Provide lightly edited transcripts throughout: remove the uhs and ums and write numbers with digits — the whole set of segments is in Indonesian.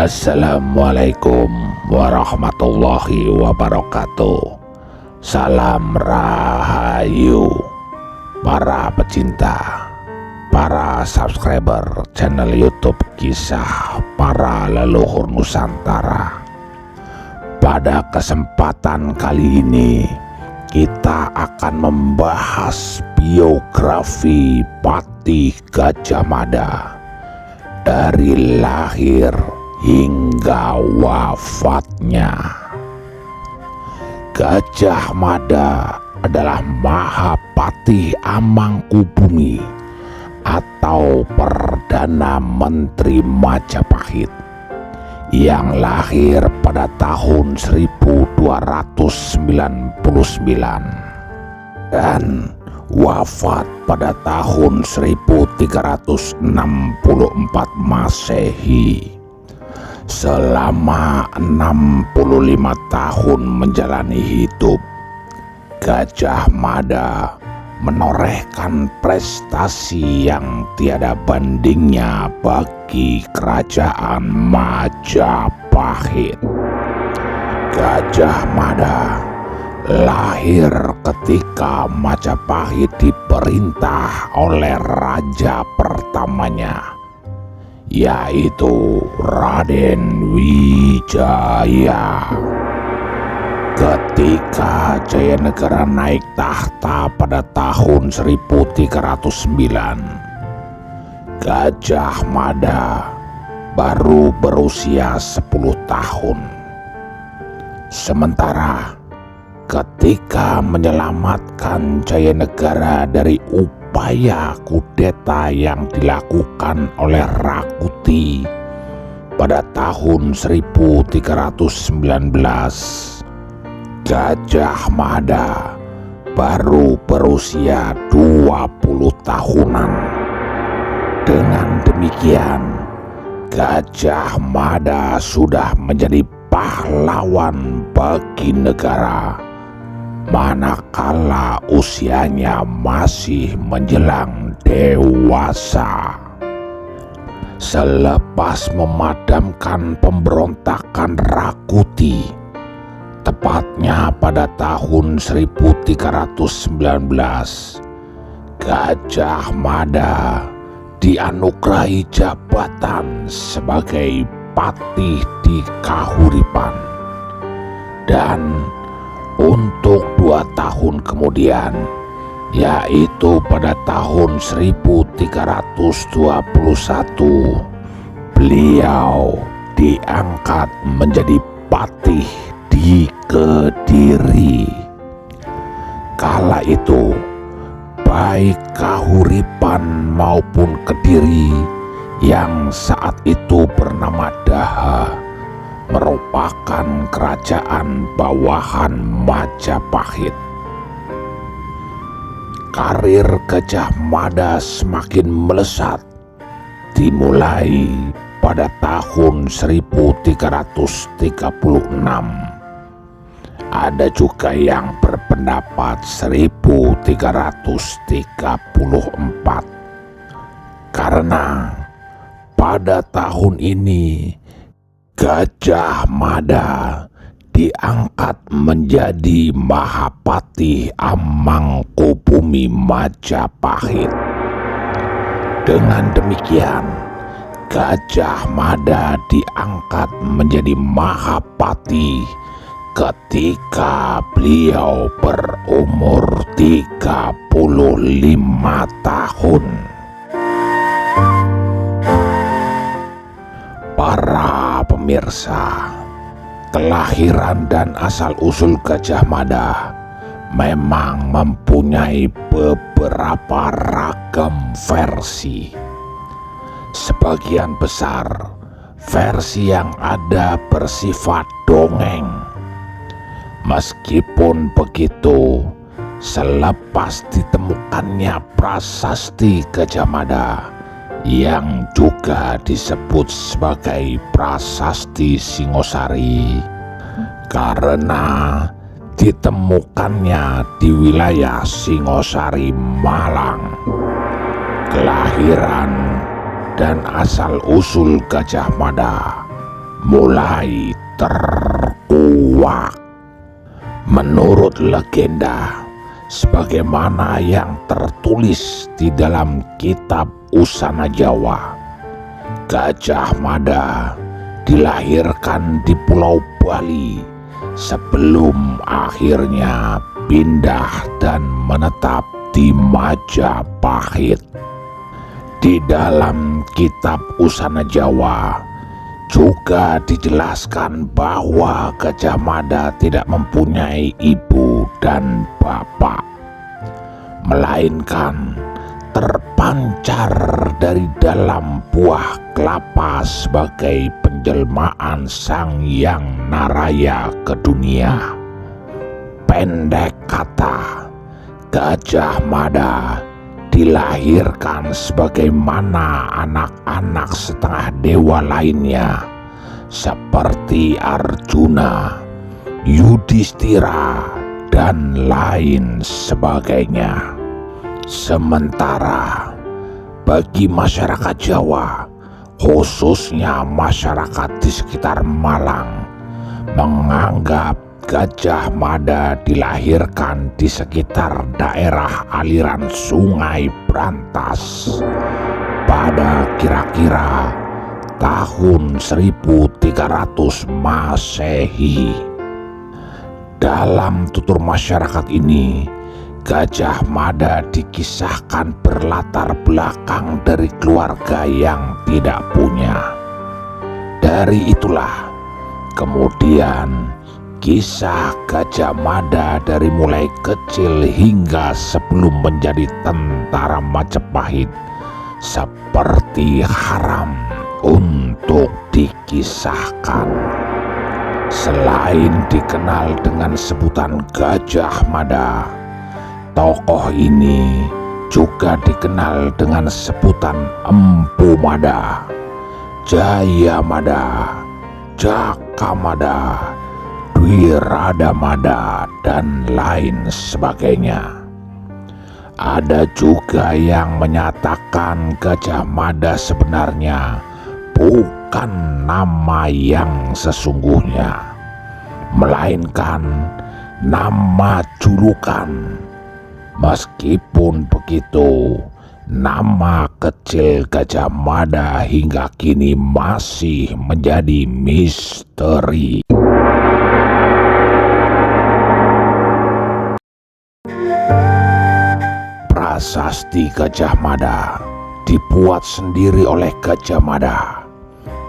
Assalamualaikum warahmatullahi wabarakatuh. Salam rahayu para pecinta, para subscriber channel YouTube Kisah Para Leluhur Nusantara. Pada kesempatan kali ini kita akan membahas biografi Patih Gajah Mada dari lahir hingga wafatnya. Gajah Mada adalah Mahapatih Amangkubumi atau Perdana Menteri Majapahit yang lahir pada tahun 1299 dan wafat pada tahun 1364 Masehi. Selama 65 tahun menjalani hidup, Gajah Mada menorehkan prestasi yang tiada bandingnya bagi kerajaan Majapahit. Gajah Mada lahir ketika Majapahit diperintah oleh raja pertamanya, yaitu Raden Wijaya. Ketika Jayanegara naik tahta pada tahun 1309, Gajah Mada baru berusia 10 tahun. Sementara ketika menyelamatkan Jayanegara dari upaya kudeta yang dilakukan oleh Rakuti pada tahun 1319, Gajah Mada baru berusia 20 tahunan. Dengan demikian, Gajah Mada sudah menjadi pahlawan bagi negara manakala usianya masih menjelang dewasa. Selepas memadamkan pemberontakan Rakuti, tepatnya pada tahun 1319, Gajah Mada dianugerahi jabatan sebagai patih di Kahuripan, dan untuk 2 tahun kemudian, yaitu pada tahun 1321, beliau diangkat menjadi patih di Kediri. Kala itu, baik Kahuripan maupun Kediri yang saat itu bernama Daha merupakan kerajaan bawahan Majapahit. Karir Gajah Mada semakin melesat dimulai pada tahun 1336. Ada juga yang berpendapat 1334, karena pada tahun ini Gajah Mada diangkat menjadi Mahapatih Amangkubumi Majapahit. Dengan demikian, Gajah Mada diangkat menjadi Mahapatih ketika beliau berumur 35 tahun. Para pemirsa, kelahiran dan asal-usul Gajah Mada memang mempunyai beberapa ragam versi. Sebagian besar versi yang ada bersifat dongeng. Meskipun begitu, selepas ditemukannya prasasti Gajah Mada yang juga disebut sebagai prasasti Singosari karena ditemukannya di wilayah Singosari, Malang, kelahiran dan asal-usul Gajah Mada mulai terkuak. Menurut legenda, sebagaimana yang tertulis di dalam kitab Usana Jawa, Gajah Mada dilahirkan di Pulau Bali sebelum akhirnya pindah dan menetap di Majapahit. Di dalam kitab Usana Jawa juga dijelaskan bahwa Gajah Mada tidak mempunyai ibu dan bapak, melainkan terpancar dari dalam buah kelapa sebagai penjelmaan Sang Hyang Naraya ke dunia. Pendek kata, Gajah Mada dilahirkan sebagaimana anak-anak setengah dewa lainnya seperti Arjuna, Yudhistira, dan lain sebagainya. Sementara bagi masyarakat Jawa, khususnya masyarakat di sekitar Malang, menganggap Gajah Mada dilahirkan di sekitar daerah aliran Sungai Brantas pada kira-kira tahun 1300 Masehi. Dalam tutur masyarakat ini, Gajah Mada dikisahkan berlatar belakang dari keluarga yang tidak punya. Dari itulah kemudian kisah Gajah Mada dari mulai kecil hingga sebelum menjadi tentara Majapahit seperti haram untuk dikisahkan. Selain dikenal dengan sebutan Gajah Mada, tokoh ini juga dikenal dengan sebutan Empu Mada, Jaya Mada, Jaka Mada, Dwirada Mada, dan lain sebagainya. Ada juga yang menyatakan Gajah Mada sebenarnya bukan nama yang sesungguhnya, melainkan nama julukan. Meskipun begitu, nama kecil Gajah Mada hingga kini masih menjadi misteri. Prasasti Gajah Mada dibuat sendiri oleh Gajah Mada.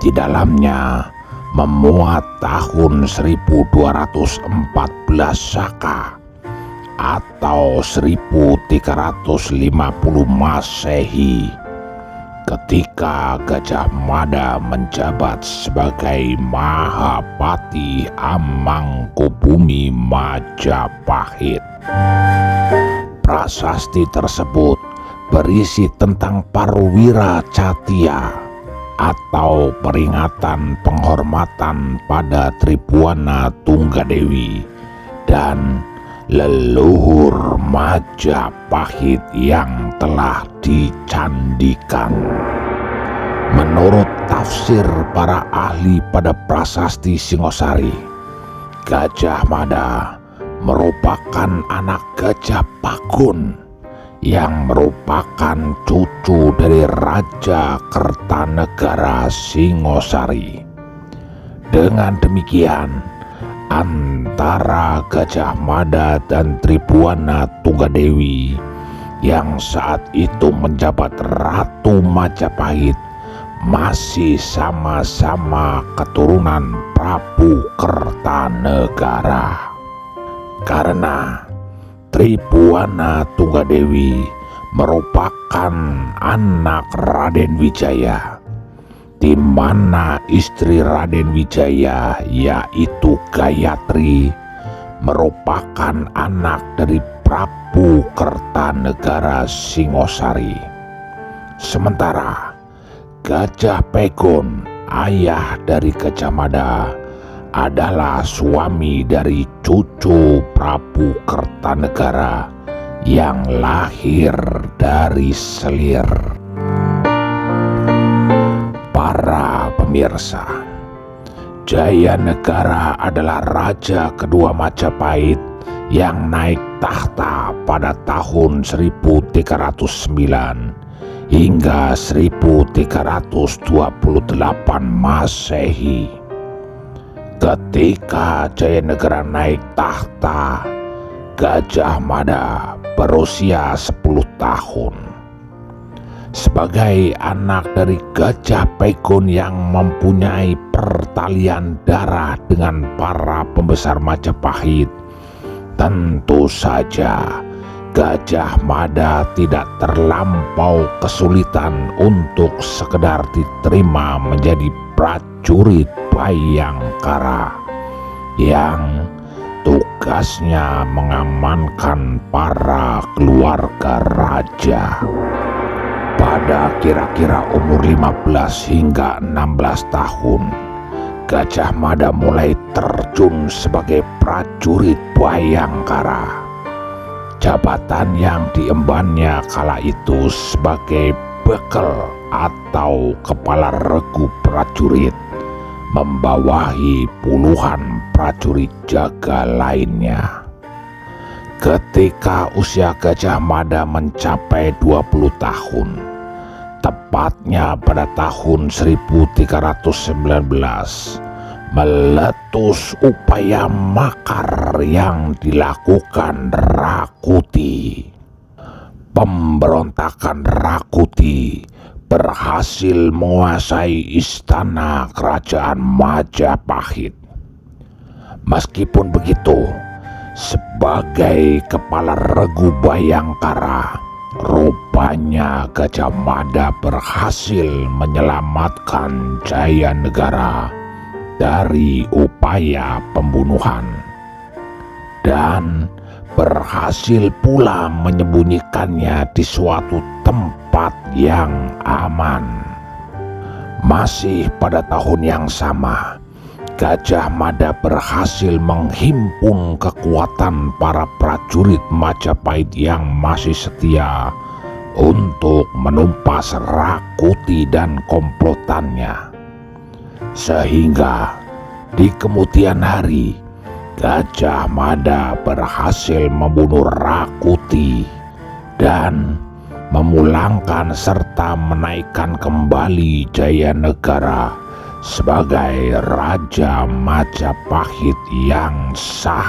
Di dalamnya memuat tahun 1214 Saka atau 1350 Masehi, ketika Gajah Mada menjabat sebagai Mahapati Amangkubumi Majapahit. Prasasti tersebut berisi tentang Parwira Catia atau peringatan penghormatan pada Tribuana Tunggadewi dan leluhur Majapahit yang telah dicandikan. Menurut tafsir para ahli pada prasasti Singosari, Gajah Mada merupakan anak Gajah Pagun yang merupakan cucu dari Raja Kertanegara Singosari. Dengan demikian, antara Gajah Mada dan Tribuana Tunggadewi yang saat itu menjabat Ratu Majapahit masih sama-sama keturunan Prabu Kertanegara. Karena Tribuana Tunggadewi merupakan anak Raden Wijaya, di mana istri Raden Wijaya yaitu Gayatri merupakan anak dari Prabu Kertanegara Singosari. Sementara Gajah Pegon, ayah dari Gajah Mada, adalah suami dari cucu Prabu Kertanegara yang lahir dari Selir. Para pemirsa, Jayanegara adalah raja kedua Majapahit yang naik tahta pada tahun 1309 hingga 1328 Masehi. Ketika Jayanegara naik tahta, Gajah Mada berusia 10 tahun. Sebagai anak dari Gajah Pegon yang mempunyai pertalian darah dengan para pembesar Majapahit, tentu saja Gajah Mada tidak terlampau kesulitan untuk sekedar diterima menjadi prajurit Bhayangkara yang tugasnya mengamankan para keluarga raja. Pada kira-kira umur 15 hingga 16 tahun, Gajah Mada mulai terjun sebagai prajurit Bhayangkara. Jabatan yang diembannya kala itu sebagai bekel atau kepala regu prajurit, membawahi puluhan prajurit jaga lainnya. Ketika usia Gajah Mada mencapai 20 tahun, tepatnya pada tahun 1319, meletus upaya makar yang dilakukan Rakuti. Pemberontakan Rakuti berhasil menguasai istana kerajaan Majapahit. Meskipun begitu, sebagai kepala regu Bhayangkara, rupanya Gajah Mada berhasil menyelamatkan Jayanegara dari upaya pembunuhan dan berhasil pula menyembunyikannya di suatu tempat yang aman. Masih pada tahun yang sama, Gajah Mada berhasil menghimpun kekuatan para prajurit Majapahit yang masih setia untuk menumpas Rakuti dan komplotannya. Sehingga di kemudian hari, Gajah Mada berhasil membunuh Rakuti dan memulangkan serta menaikkan kembali Jayanegara sebagai Raja Majapahit yang sah.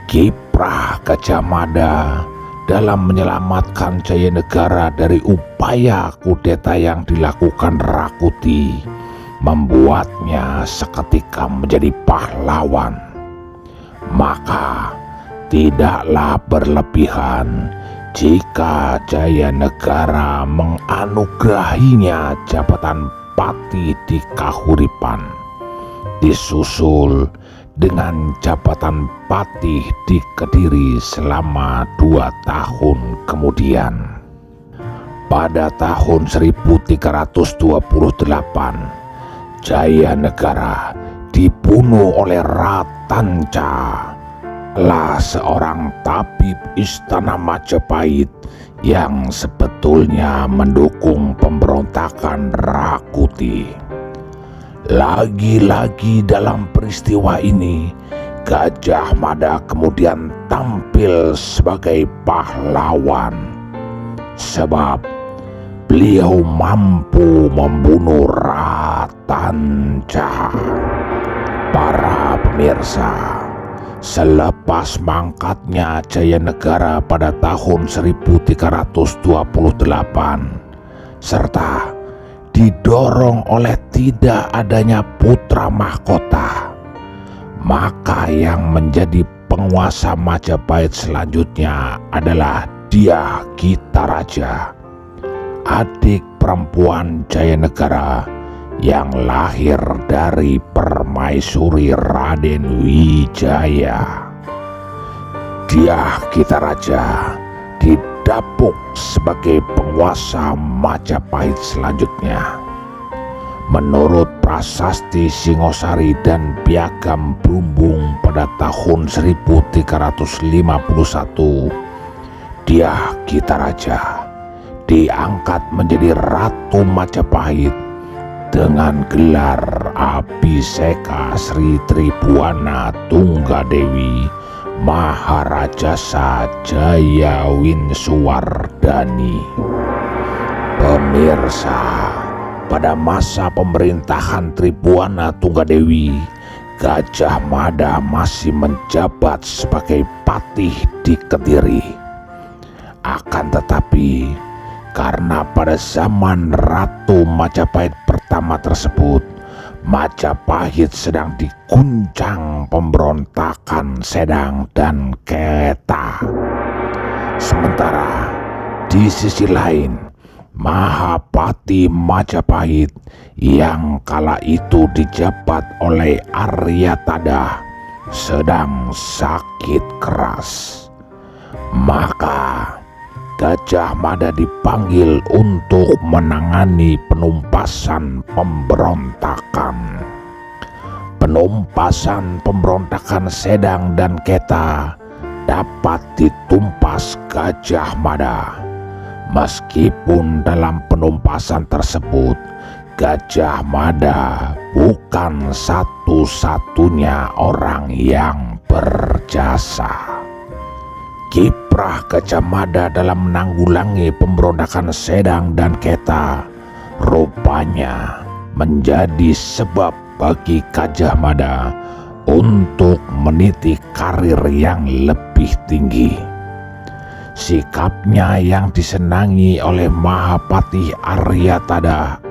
Kiprah Gajah Mada dalam menyelamatkan Jayanegara dari upaya kudeta yang dilakukan Rakuti membuatnya seketika menjadi pahlawan. Maka tidaklah berlebihan jika Jayanegara menganugerahinya jabatan Pati di Kahuripan, disusul dengan jabatan Patih di Kediri selama 2 tahun kemudian. Pada tahun 1328, Jayanegara dibunuh oleh Ratanca, lah seorang tabib istana Majapahit yang sebetulnya mendukung pemberontakan Rakuti. Lagi-lagi dalam peristiwa ini, Gajah Mada kemudian tampil sebagai pahlawan, sebab beliau mampu membunuh Ratanca. Para pemirsa, selepas mangkatnya Jayanegara pada tahun 1328, serta didorong oleh tidak adanya putra mahkota, maka yang menjadi penguasa Majapahit selanjutnya adalah Dyah Gitaraja, adik perempuan Jayanegara yang lahir dari permaisuri Raden Wijaya. Dyah Gitaraja didapuk sebagai penguasa Majapahit selanjutnya. Menurut Prasasti Singosari dan Piagam Blumbung pada tahun 1351, Dyah Gitaraja diangkat menjadi Ratu Majapahit dengan gelar Abhiseka Sri Tribhuwana Tunggadewi Maharajasa Jayawinswardhani. Pemirsa, pada masa pemerintahan Tribhuwana Tunggadewi, Gajah Mada masih menjabat sebagai patih di Kediri. Akan tetapi, karena pada zaman Ratu Majapahit pertama tersebut, Majapahit sedang diguncang pemberontakan Sedang dan Keta. Sementara di sisi lain, Mahapati Majapahit yang kala itu dijabat oleh Aryatadha sedang sakit keras. Maka Gajah Mada dipanggil untuk menangani penumpasan pemberontakan. Penumpasan pemberontakan Sedang dan Keta dapat ditumpas Gajah Mada. Meskipun dalam penumpasan tersebut Gajah Mada bukan satu-satunya orang yang berjasa. Kiprah Gajah Mada dalam menanggulangi pemberontakan Sedang dan Keta rupanya menjadi sebab bagi Gajah Mada untuk meniti karir yang lebih tinggi. Sikapnya yang disenangi oleh Mahapati Aryatadha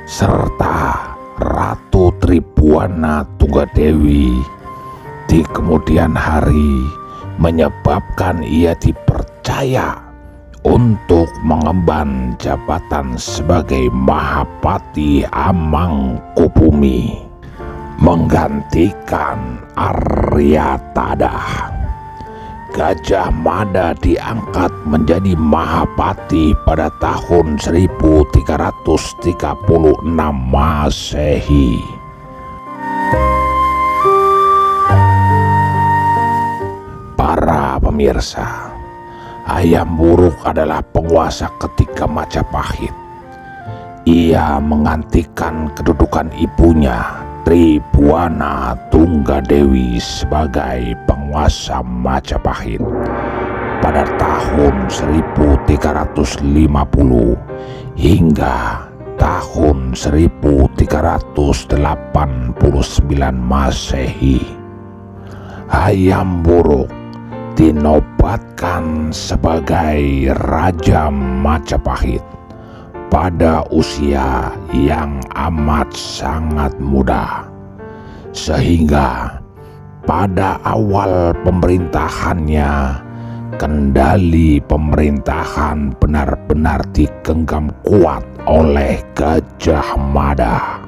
serta Ratu Tribhuwana Tunggadewi di kemudian hari menyebabkan ia dipercaya untuk mengemban jabatan sebagai Mahapati Amangkubumi, menggantikan Aryatadha. Gajah Mada diangkat menjadi Mahapati pada tahun 1336 Masehi. Para pemirsa, Hayam Wuruk adalah penguasa ketiga Majapahit. Ia menggantikan kedudukan ibunya Tribhuwana Tunggadewi sebagai penguasa Majapahit pada tahun 1350 hingga tahun 1389 Masehi. Hayam Wuruk dinobatkan sebagai Raja Majapahit pada usia yang amat sangat muda, sehingga pada awal pemerintahannya kendali pemerintahan benar-benar digenggam kuat oleh Gajah Mada.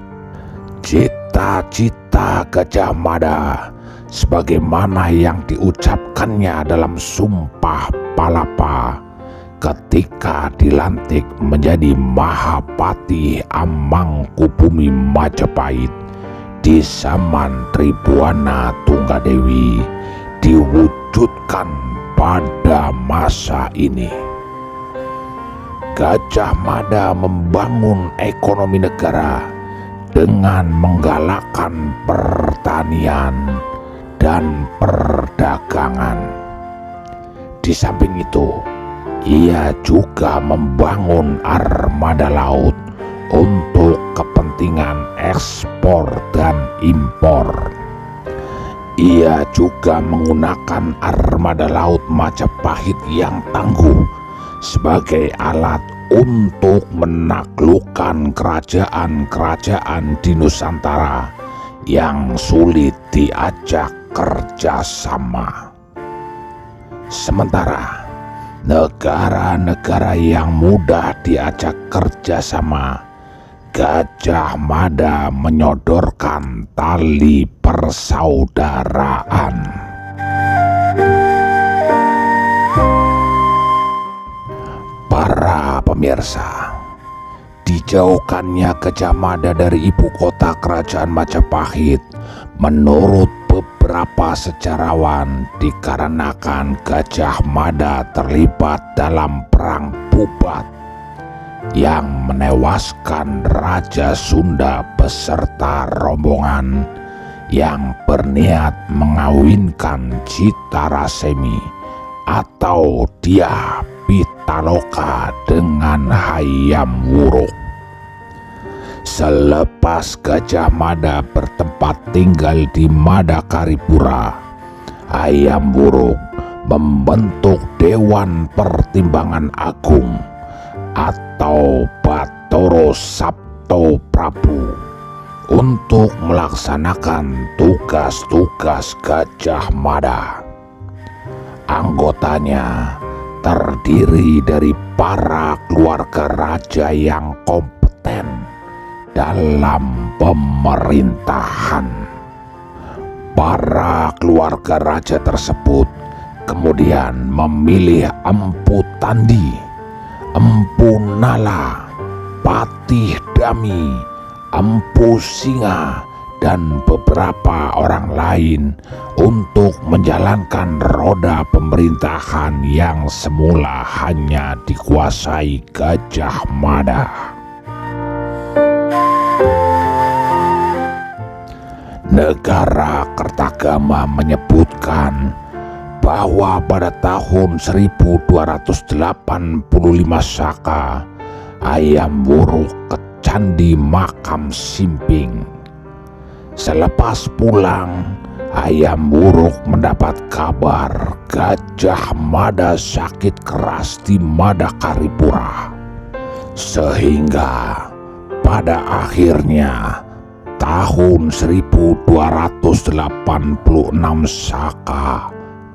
Cita-cita Gajah Mada sebagaimana yang diucapkannya dalam Sumpah Palapa ketika dilantik menjadi Mahapati Amangkubumi Majapahit di zaman Tribhuwana Tunggadewi diwujudkan pada masa ini. Gajah Mada membangun ekonomi negara dengan menggalakkan pertanian dan perdagangan. Di samping itu, ia juga membangun armada laut untuk kepentingan ekspor dan impor. Ia juga menggunakan armada laut Majapahit yang tangguh sebagai alat untuk menaklukkan kerajaan-kerajaan di Nusantara yang sulit diajak kerjasama. Sementara negara-negara yang mudah diajak kerjasama, Gajah Mada menyodorkan tali persaudaraan. Para pemirsa, dijauhkannya Gajah Mada dari ibu kota kerajaan Majapahit menurut beberapa sejarawan dikarenakan Gajah Mada terlibat dalam perang Pubat yang menewaskan Raja Sunda beserta rombongan yang berniat mengawinkan Citarasemi atau Dia Pitaloka dengan Hayam Wuruk. Selepas Gajah Mada bertempat tinggal di Madakaripura, Hayam Wuruk membentuk Dewan Pertimbangan Agung atau Bathara Sapta Prabu untuk melaksanakan tugas-tugas Gajah Mada. Anggotanya terdiri dari para keluarga raja yang kompeten dalam pemerintahan. Para keluarga raja tersebut kemudian memilih Empu Tandi, Empu Nala, Patih Dami, Empu Singa, dan beberapa orang lain untuk menjalankan roda pemerintahan yang semula hanya dikuasai Gajah Mada. Negara Kertagama menyebutkan bahwa pada tahun 1285 Saka, Hayam Wuruk ke Candi Makam Simping. Selepas pulang, Hayam Wuruk mendapat kabar Gajah Mada sakit keras di Madakaripura, sehingga pada akhirnya tahun 1286 Saka,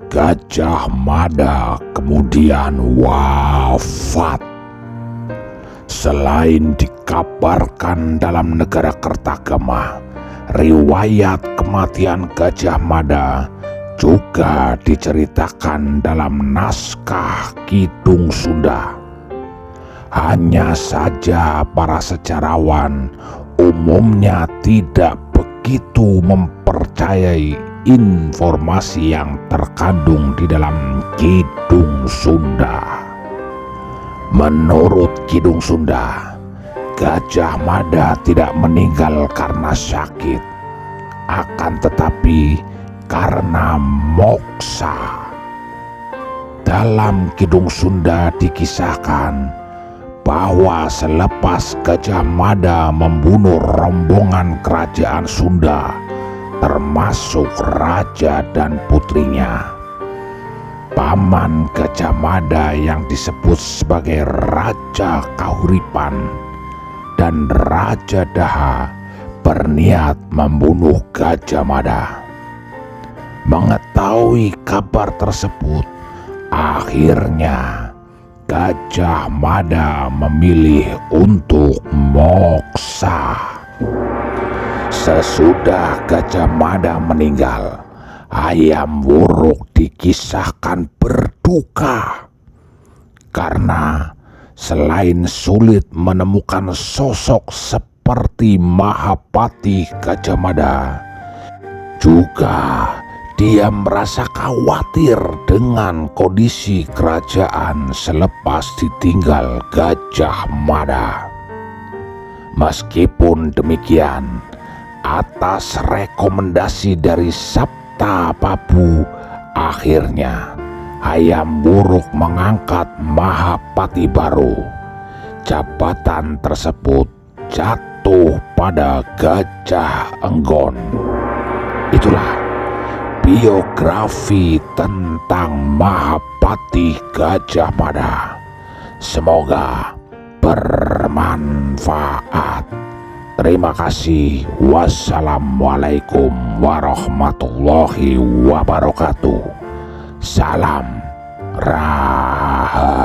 Gajah Mada kemudian wafat. Selain dikabarkan dalam negara Kertagama, riwayat kematian Gajah Mada juga diceritakan dalam naskah Kidung Sunda. Hanya saja para sejarawan umumnya tidak begitu mempercayai informasi yang terkandung di dalam Kidung Sunda. Menurut Kidung Sunda, Gajah Mada tidak meninggal karena sakit, akan tetapi karena moksa. Dalam Kidung Sunda dikisahkan bahwa selepas Gajah Mada membunuh rombongan kerajaan Sunda, termasuk raja dan putrinya, paman Gajah Mada yang disebut sebagai Raja Kahuripan dan Raja Daha berniat membunuh Gajah Mada. Mengetahui kabar tersebut, akhirnya Gajah Mada memilih untuk moksa. Sesudah Gajah Mada meninggal, Hayam Wuruk dikisahkan berduka karena selain sulit menemukan sosok seperti Mahapati Gajah Mada, juga dia merasa khawatir dengan kondisi kerajaan selepas ditinggal Gajah Mada. Meskipun demikian, atas rekomendasi dari Sapta Prabu, akhirnya Hayam Wuruk mengangkat Mahapati baru. Jabatan tersebut jatuh pada Gajah Enggon. Itulah biografi tentang Mahapati Gajah Mada. Semoga bermanfaat. Terima kasih. Wassalamualaikum warahmatullahi wabarakatuh. Salam Rahayu.